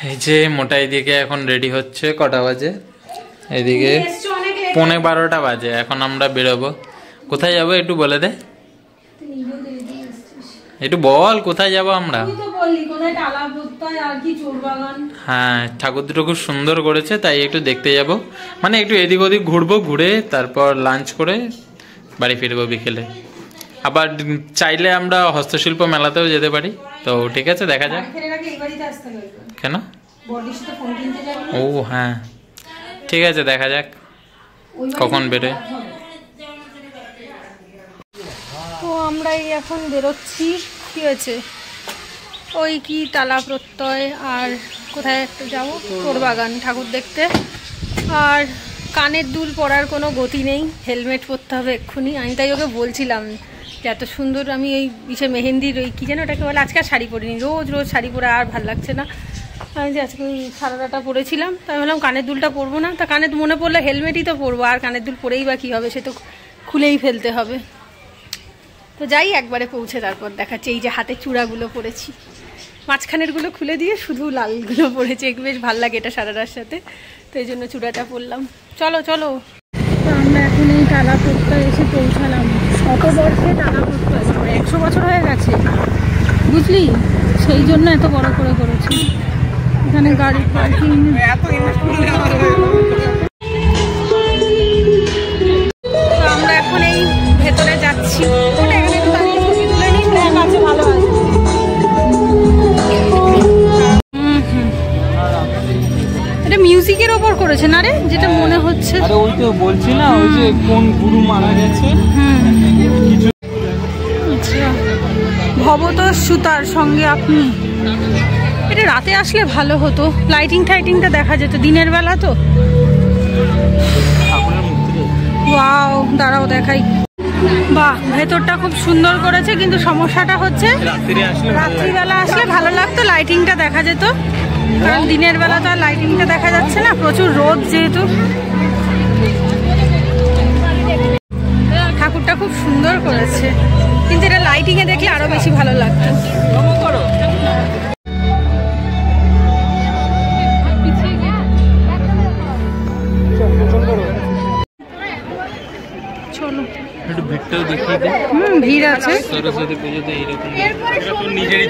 এই যে মোটাই দিকে এখন রেডি হচ্ছে, কটা বাজে? এদিকে 11:15 বাজে। এখন আমরা বেরোবো। কোথায় যাবো একটু বলে দে, একটু বল কোথায় যাবো আমরা। হ্যাঁ, ঠাকুর দুটো খুব সুন্দর করেছে, তাই একটু দেখতে যাব, মানে একটু এদিক ওদিক ঘুরবো, ঘুরে তারপর লাঞ্চ করে বাড়ি ফিরবো বিকেলে। আবার চাইলে আমরা হস্তশিল্প মেলাতেও যেতে পারি। তো ঠিক আছে, দেখা যাক। কেন? ও হ্যাঁ, ঠিক আছে, দেখা যাক কখন বেরোয়। তো আমরাই এখন বেরোচ্ছি। কি হয়েছে? ওই কি তালা প্রত্যয় আর কোথায় একটু যাবো, চোরবাগান ঠাকুর দেখতে। আর কানের দুল পরার কোনো গতি নেই, হেলমেট পরতে হবে এক্ষুনি। আমি তাই ওকে বলছিলাম যে এত সুন্দর, আমি ওই ইসে মেহেন্দির ওই কী যেন ওটাকে বলে, আজকে আর শাড়ি পরিনি, রোজ রোজ শাড়ি পরে আর ভাল লাগছে না। আমি যে আজকে ওই সারাটা পরেছিলাম, তাই ভাবলাম কানের দুলটা পরবো না। তা কানের মনে পড়লে হেলমেটই তো পরবো, আর কানের দুল পরেই বা কী হবে, সে তো খুলেই ফেলতে হবে। তো যাই, একবারে পৌঁছে তারপর দেখাচ্ছি। এই যে হাতে চূড়াগুলো পরেছি, মাঝখানেরগুলো খুলে দিয়ে শুধু লালগুলো পরেছি, বেশ ভাল লাগে এটা সারাটার সাথে, তো এই জন্য চূড়াটা পরলাম। চলো চলো। তো আমরা এখন এই টালা প্রত্যয় এসে পৌঁছালাম। শত বর্ষে টালা প্রত্যয়, 100 বছর হয়ে গেছে, বুঝলি, সেই জন্য এত বড় করে করেছি। এখানে গাড়ি পার্কিং। তো আমরা এখন এই ভেতরে যাচ্ছি। মিউজিকের ওপর করেছে না রে, যেটা মনে হচ্ছে। আরে ওই তো বলছি না, ওই যে কোন গুরু মারা গেছে। আচ্ছা, ভবতোষ সুতার সঙ্গে আপনি। এটা রাতে আসলে ভালো হতো, লাইটিং টাইটিংটা দেখা যেত, দিনের বেলা তো। ওয়াও, দাঁড়াও দেখাই। বাহ, ভেতরটা খুব সুন্দর করেছে, কিন্তু সমস্যাটা হচ্ছে রাত্রিবেলা আসলে ভালো লাগতো, লাইটিংটা দেখা যেত। কারণ দিনের বেলা তো আর লাইটিংটা দেখা যাচ্ছে না, প্রচুর রোদ যেহেতু। ঠাকুরটা খুব সুন্দর করেছে, কিন্তু এটা লাইটিংয়ে দেখলে আরো বেশি ভালো লাগতো। চলো একটু ভিড়টাও দেখিয়ে দে। ভিড় আছে। সরস্বতী পুজোতে এইরকম নিজেরই।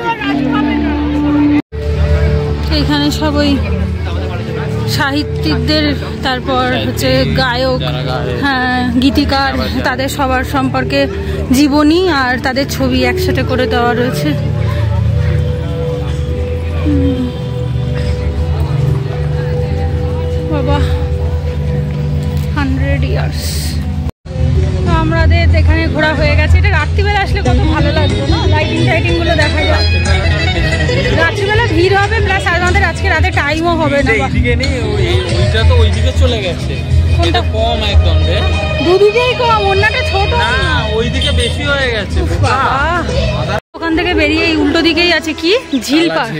এখানে সব ওই সাহিত্যিকদের, তারপর হচ্ছে গায়ক, হ্যাঁ গীতিকার, তাদের সবার সম্পর্কে জীবনী আর তাদের ছবি একসাথে করে দেওয়া রয়েছে। বাবা, 100 ইয়ার্স। তো আমাদের এখানে ঘোরা হয়ে গেছে। এটা রাত্রিবেলা আসলে কত ভালো লাগতো না, লাইটিং টাইটিং গুলো দেখা যায়। রাত্রিবেলা ভিড় হবে, প্লাস আমাদের আজকে রাতে টাইমও হবে না। এইদিকে নেই, ওইটা তো ওইদিকে চলে গেছে। কোনটা কম একদম রে? দুদিকেই কম, অন্যটা ছোট না, ওইদিকে বেশি হয়ে গেছে। ওখান থেকে বেরিয়ে এই উল্টো দিকেই আছে কি ঝিল পার্ক,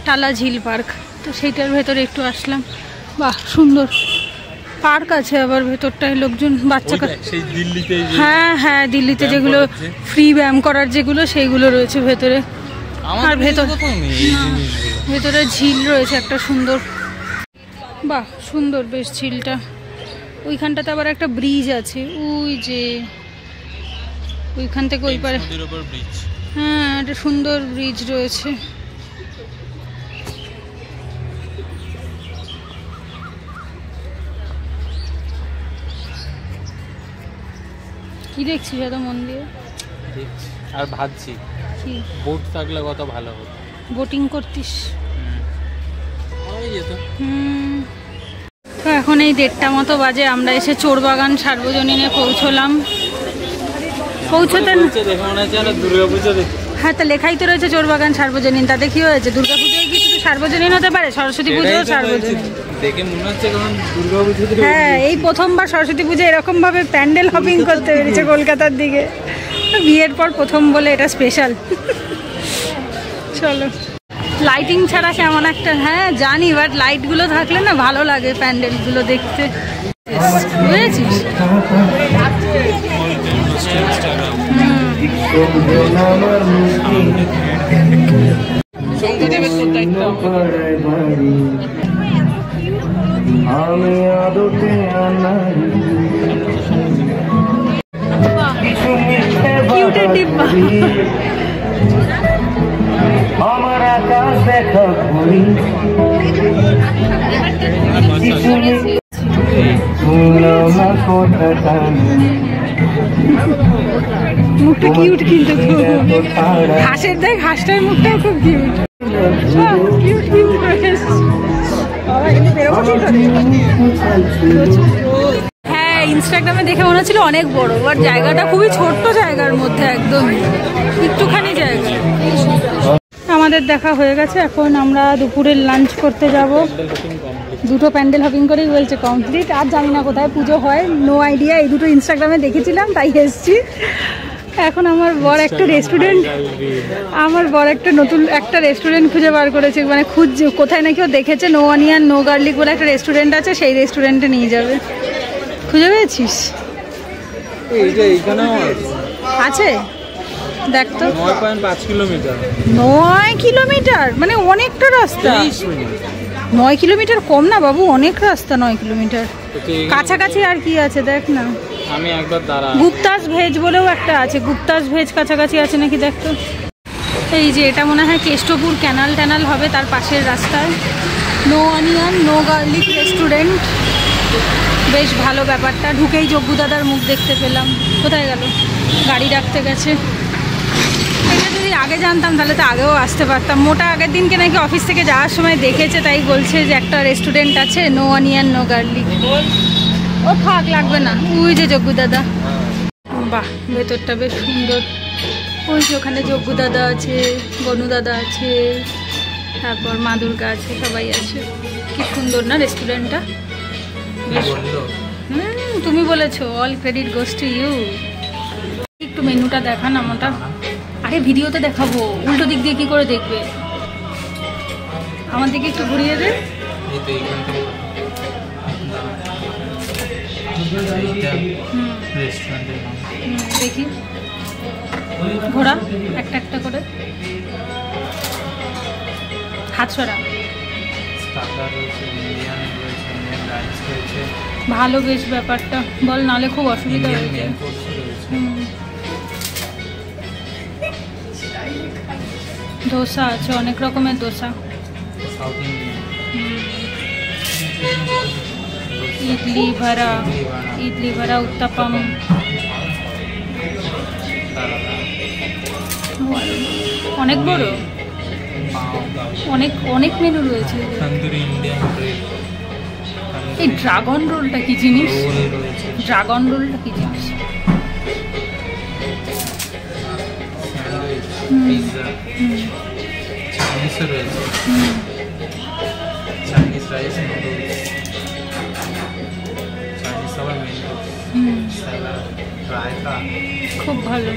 টালা ঝিল পার্ক। তো সেইটার ভেতরে একটু আসলাম। বাহ, সুন্দর পার্ক আছে আবার ভেতরটায়, লোকজন বাচ্চা। হ্যাঁ হ্যাঁ, দিল্লিতে যেগুলো ফ্রি ব্যায়াম করার যেগুলো, সেইগুলো রয়েছে ভেতরে। আর ভেতরে ঝিল রয়েছে একটা সুন্দর। বাহ, সুন্দর বেশ ঝিলটা। ওইখানটাতে আবার একটা ব্রিজ আছে, ওই যে ওইখান থেকে ওই পারে। হ্যাঁ, একটা সুন্দর ব্রিজ রয়েছে। কি দেখছিস এত মন দিয়ে? আর ভাবছি কি বোট থাকলে কত ভালো হতো। বোটিং করতিস? তো এখন এই 1:30 মতো বাজে, আমরা এসে চোরবাগান সার্বজনীনে পৌঁছলাম। পৌঁছতে হ্যাঁ, তা লেখাই তো রয়েছে চোরবাগান সার্বজনীন, তাতে কি হয়েছে? দুর্গাপুজোয় কি শুধু সার্বজনীন হতে পারে? সরস্বতী পুজোও সার্বজনীন। হ্যাঁ, এই প্রথমবার সরস্বতী পুজো এরকম ভাবে প্যান্ডেল হপিং করতে পেরেছে কলকাতার দিকে। বিয়ের পর প্রথম বলে এটা স্পেশাল। চলো, লাইটিং ছাড়া কেমন একটা, হ্যাঁ জানি, বাট লাইটগুলো থাকলে না ভালো লাগে প্যান্ডেলগুলো দেখতে, বুঝেছিস? আমার আকাশ দেখা ঘুরি মুখটা কিউট কিন্তু হাঁসের দেখ, হাঁসটার মুখটাও খুব কিউট। কিউট কিন্তু হ্যাঁ, ইনস্টাগ্রামে দেখে মনে হচ্ছিল অনেক বড়, বাট জায়গাটা খুবই ছোট্ট জায়গার মধ্যে, একদম একটুখানি জায়গা। আমাদের দেখা হয়ে গেছে, এখন আমরা দুপুরের লাঞ্চ করতে যাব। দুটো প্যান্ডেল হপিং করেই বলছে কমপ্লিট। আর জানি না কোথায় পুজো হয়, নো আইডিয়া। এই দুটো ইনস্টাগ্রামে দেখেছিলাম তাই এসেছি। এখন আমার বর একটা নতুন একটা রেস্টুরেন্ট খুঁজে বার করেছে, মানে খুঁজছে কোথায় নাকি ও দেখেছে নো অনিয়ন নো গার্লিক বলে একটা রেস্টুরেন্ট আছে, সেই রেস্টুরেন্টে নিয়ে যাবে। খুঁজে পেয়েছিস? আছে দেখ তো। 9.5 কিলোমিটার। 9 কিলোমিটার মানে অনেকটা রাস্তা। 9 কিলোমিটার কম না বাবু, অনেক রাস্তা 9 কিলোমিটার। কাছাকাছি আর কি আছে দেখ না। আমি একবার দাঁড়া, গুপ্তাস ভেজ বলেও একটা আছে, গুপ্তাস ভেজ কাছাকাছি আছে নাকি দেখ তো। এই যে এটা মনে হয় কেষ্টপুর ক্যানাল ট্যানাল হবে, তার পাশের রাস্তায় no onion no garlic restaurant. বেশ ভালো ব্যাপারটা। ঢুকেই যজ্ঞ দাদার মুখ দেখতে পেলাম। কোথায় গেল? গাড়ি রাখতে গেছে। এটা যদি আগে জানতাম তাহলে তো আগেও আসতে পারতাম। মোটা আগের দিনকে নাকি অফিস থেকে যাওয়ার সময় দেখেছে, তাই বলছে যে একটা রেস্টুরেন্ট আছে নো অনিয়ন নো গার্লিক। ও থাক, লাগবে না। ওই যে যজ্ঞ দাদা, বাহ ভেতরটা বেশ সুন্দর। ওই যে ওখানে যজ্ঞ দাদা আছে, গনু দাদা আছে, তারপর মা দুর্গা আছে, সবাই আছে। কি সুন্দর না রেস্টুরেন্টটা। তুমি বলেছো, all credit goes to you. একটু মেনুটা দেখান আমারটা। আরে ভিডিওতে দেখাবো, উল্টো দিক দিয়ে কি করে দেখবে? আমার দিকে একটু ঘুরিয়ে দে। দেখি ঘোরা একটা একটা করে, হাত সরা। ভালো বেশ ব্যাপারটা, বল নালে খুব অসুবিধা হয়ে যায়। ধোসা আছে, অনেক রকমের ধোসা। ইডলি ভাড়া উত্তাপাম। অনেক বড়, অনেক মেনু রয়েছে। এই ড্রাগন রোলটা কি জিনিস? ড্রাগন রোলটা কি জিনিস? খুব ভালো।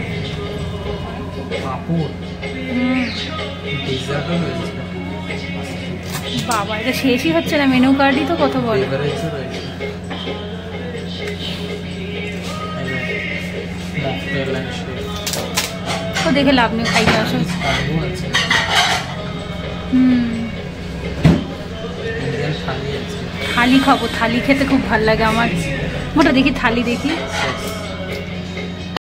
বাবা, এটা শেষই হচ্ছে না, মেনু কার্ডই তো কত বড়। ও দেখে লাভ নেই, খাইতে আসো। থালি খাবো, থালি খেতে খুব ভালো লাগে আমার। মোটা দেখি থালি দেখি।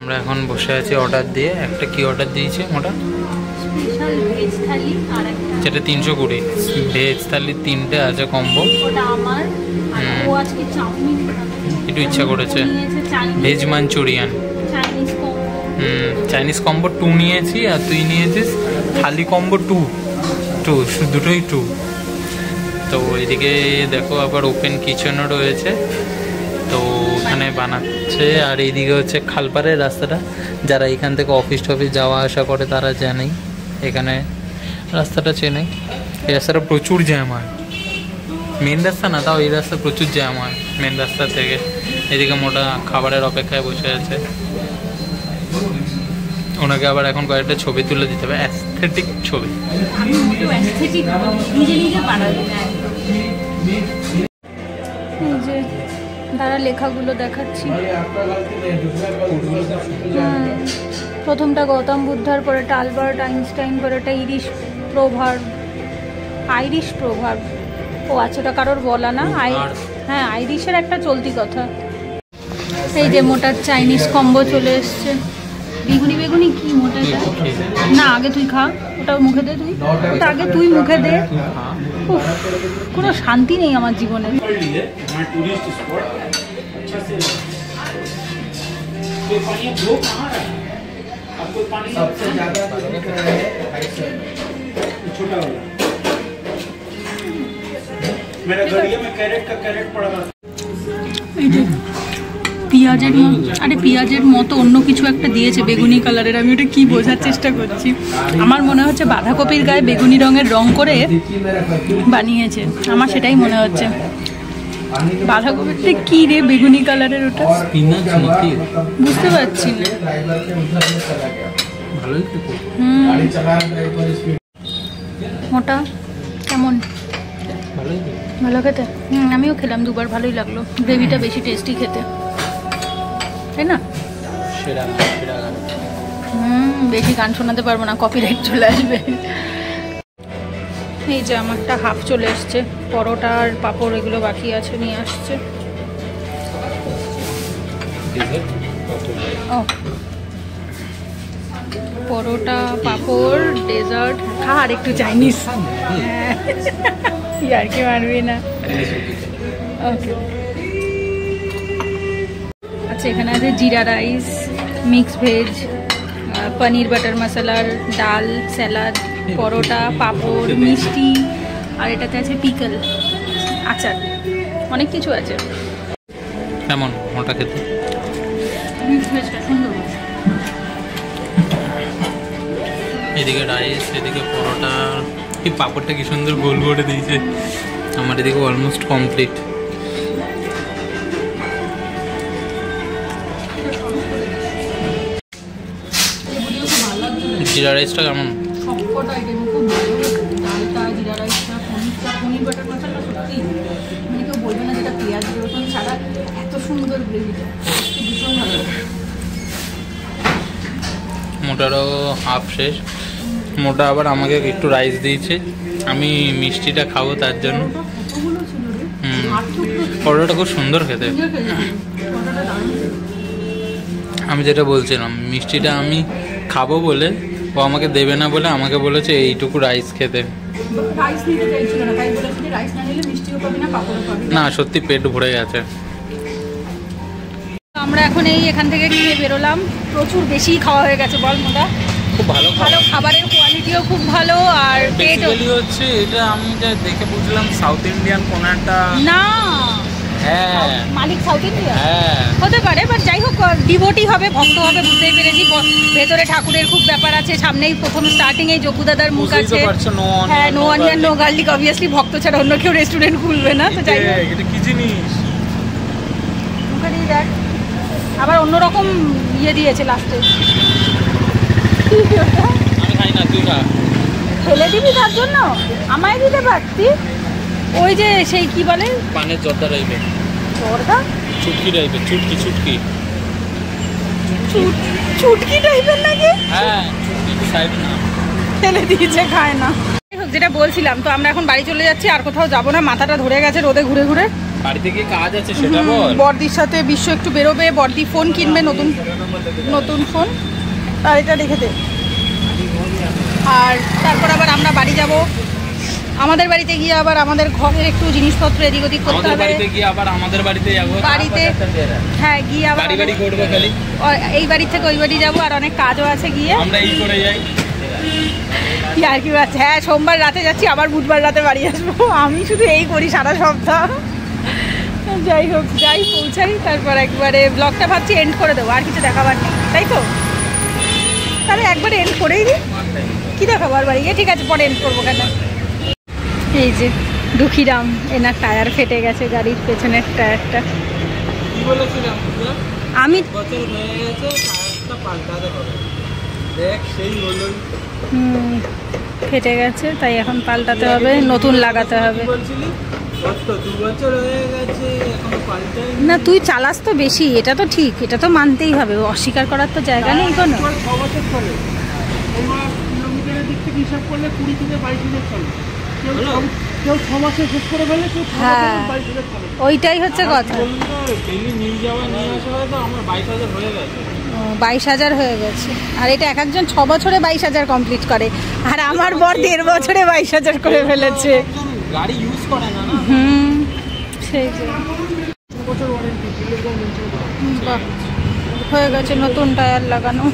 আমরা এখন বসে আছি অর্ডার দিয়ে। একটা কি অর্ডার দিয়েছে মোটা? স্পেশাল ভেজ থালি আর একটা, যেটা 320 ভেজ থালি, 3টে আছে কম্বো। ওটা আমার। আর ও আজকে চাউমিন একটু ইচ্ছা করেছে, veg Manchurian. Chinese combo. Chinese combo 2 নিয়েছি, আর তুই নিয়েছিস থালি কম্বো 2, দুটোই 2। তো এদিকে দেখো আবার ওপেন কিচেনও রয়েছে, তো ওখানে বানাচ্ছে। আর এইদিকে হচ্ছে খালপাড়ের রাস্তাটা, যারা এখান থেকে অফিস টফিস যাওয়া আসা করে তারা জানেই, এখানে রাস্তাটা চেনে। এই রাস্তাটা প্রচুর জ্যাম হয়, মেন রাস্তা না, তাও এই রাস্তা প্রচুর জ্যাম হয় মেন রাস্তা থেকে। এদিকে মোটা খাবারের অপেক্ষায় বসে আছে, ওনাকে আবার এখন কয়েকটা ছবি তুলে দিতে হবে, অ্যাস্থেটিক ছবি। এই যে তারা লেখাগুলো দেখাচ্ছি। প্রথমটা গৌতম বুদ্ধার, পরেটা আলবার্ট আইনস্টাইন, পরেটা ইরিশ প্রভার্ব, আইরিশ প্রভার্ব। ও আচ্ছা, ওটা কারোর বলা না। হ্যাঁ, আইরিশের একটা চলতি কথা। এই যে মোটা চাইনিজ কম্বো চলে এসছে। বেগুনি বেগুনি কি মোটাটা? না, আগে তুই খা, ওটা মুখে দে, তুই ওটা আগে তুই মুখে দে। উফ, কোনো শান্তি নেই আমার জীবনে। পেঁয়াজের আরে পেঁয়াজের মতো অন্য কিছু একটা দিয়েছে বেগুনি কালারের। আমি ওটা কি বোঝার চেষ্টা করছি। আমার মনে হচ্ছে বাঁধাকপির গায়ে বেগুনি রঙের রং করে বানিয়েছে, আমার সেটাই মনে হচ্ছে। বাঁধাকপিতে কি রে বেগুনি কালারের? ওটা বুঝতে পারছি না। ওটা কেমন? ভালো খেতে? আমিও খেলাম দুবার, ভালোই লাগলো। গ্রেভিটা বেশি টেস্টি খেতে, তাই না? বেশি গান শোনাতে পারবো না, কপিরাইট চলে আসবে। এই যে আমারটা হাফ চলে এসছে। পরোটা আর পাঁপড় এগুলো বাকি আছে, নিয়ে আসছে। ও, পরোটা, পাঁপড়, ডেজার্ট। খা আর একটু চাইনিজ। আর কি মারবি না? ওকে। আচ্ছা, এখানে আছে জিরা রাইস, মিক্স ভেজ, পনির বাটার মশলার ডাল, স্যালাড, পরোটা, পাঁপড়, মিষ্টি, আর এটাতে আছে পিকল, আচার, অনেক কিছু আছে। কেমন ওটা খেতে? মিক্স ভেজটা সুন্দর। এদিকে রাইস, এদিকে পরোটা, এই পাঁপড়টা কি সুন্দর গোল করে দিয়েছে। আমার এদিকে অলমোস্ট কমপ্লিট। জিরা রাইসটা কেমন? সবকটা আইটেম খুব ভালো। ডালটা, জিরা রাইসটা, পনির বাটার মশলা সত্যি মানে কেউ বলবে না যেটা পেঁয়াজ রসুন ছাড়া এত সুন্দর গ্রেভিটা, ভীষণ ভালো। মোটারও হাফ শেষ। মোটা আবার আমাকে একটু রাইস দিয়েছে, আমি মিষ্টিটা খাবো তার জন্য। পরোটাটা খুব সুন্দর খেতে। আমি যেটা বলছিলাম, মিষ্টিটা আমি খাবো বলে ও আমাকে দেবে না বলে আমাকে বলেছে এইটুকু রাইস খেতে। না, সত্যি পেট ভরে গেছে। আমরা এখন এখান থেকে খেয়ে বেরোলাম। প্রচুর বেশি খাওয়া হয়ে গেছে বল মোটা। খুব ভালো ভালো খাবারের কোয়ালিটিও খুব ভালো, আর পেটও হচ্ছে। এটা আমি যা দেখে বুঝলাম সাউথ ইন্ডিয়ান কোন একটা। না, হ্যাঁ, মালিক সাউথ ইন্ডিয়া হ্যাঁ হতে পারে, বাট যাই হোক ডিভোটি হবে, ভক্ত হবে, বুঝতেই পেরেছি। ভেতরে ঠাকুরের খুব ব্যাপার আছে। সামনেই প্রথম স্টার্টিং এই জকুদাদার মুখ আছে। হ্যাঁ, no onion no garlic, obviously ভক্ত ছাড়া অন্য কেউ রেস্টুরেন্ট খুলবে না। তো যাই হোক, এটা কি জিনিস? মুখে দিয়ে দেখ। আবার অন্যরকম ইয়ে দিয়েছে লাস্টে। আমি খাই না, তুই খা। ফেলে দিবি তার জন্য? আমায় দিতে পারতি। ওই যে সেই কি বলে, পানের জর্দা টাইপের। জর্দা? চুটকি টাইপের, চুটকি চুটকি চুটকি টাইপের নাকি? হ্যাঁ, চুটকি সাইড না, ফেলে দিয়েছে, খায় না। যেটা বলছিলাম, তো আমরা এখন বাড়ি চলে যাচ্ছি, আর কোথাও যাবো না। মাথাটা ধরে গেছে রোদে ঘুরে ঘুরে। বাড়িতে গিয়ে কাজ আছে সেটা বল। বর্দির সাথে বিশ্ব একটু বেরোবে, বর্দি ফোন কিনবে, নতুন নতুন ফোন, আর এটা রেখে দে। আর তারপর আবার আমরা বাড়ি যাব। আমাদের বাড়িতে গিয়ে আবার আমাদের ঘরের একটু জিনিসপত্র এদিক ওদিক করতে হবে। বাড়িতে গিয়ে আবার আমাদের বাড়িতে যাবো। বাড়িতে, হ্যাঁ, গিয়ে আবার বাড়ি বাড়ি করবো খালি। এই বাড়ি থেকে ওই বাড়ি যাবো, আর অনেক কাজও আছে গিয়ে। আমরা এই করে যাই। কি আর কি আছে। হ্যাঁ, সোমবার রাতে যাচ্ছি, আবার বুধবার রাতে বাড়ি আসবো। আমি শুধু এই করি সারা সপ্তাহ। যাই হোক, যাই পৌঁছাই, তারপর একবারে ব্লগটা ভাবছি এন্ড করে দেবো, আর কিছু দেখাবার নেই, তাই তো? তাহলে একবারে এন্ড করেই দিই। কি দেখাবো আর বাড়ি গিয়ে? ঠিক আছে, পরে এন্ড করবো কেন। এই যে দুঃখীরাম, এনার টায়ার ফেটে গেছে, গাড়ির পেছনের টায়ারটা। আমি ফেটে গেছে, তাই এখন পাল্টাতে হবে, নতুন লাগাতে হবে। না, তুই চালাস তো বেশি, এটা তো ঠিক, এটা তো মানতেই হবে, অস্বীকার করার তো জায়গা নেই কোনো। থেকে হিসাব করলে 20 থেকে 22,000 চলে। কেউ 6 মাসে শেষ করে ফেলে, কেউ 6 হ্যাঁ। মাসে 22,000 চলে। ওইটাই হচ্ছে কথা। ডেইলি নিয়ে যাওয়া নিয়ে আসা হয় তো আমার 22,000 হয়ে গেছে। 22,000 হয়ে গেছে। আর এটা এক একজন 6 বছরে 22,000 কমপ্লিট করে, আর আমার বর 1.5 বছরে 22,000 করে ফেলেছে। গাড়ি ইউজ করে না না। সেই যে 2 বছর ওয়ারেন্টি, বাহ, হয়ে গেছে নতুন টায়ার লাগানো।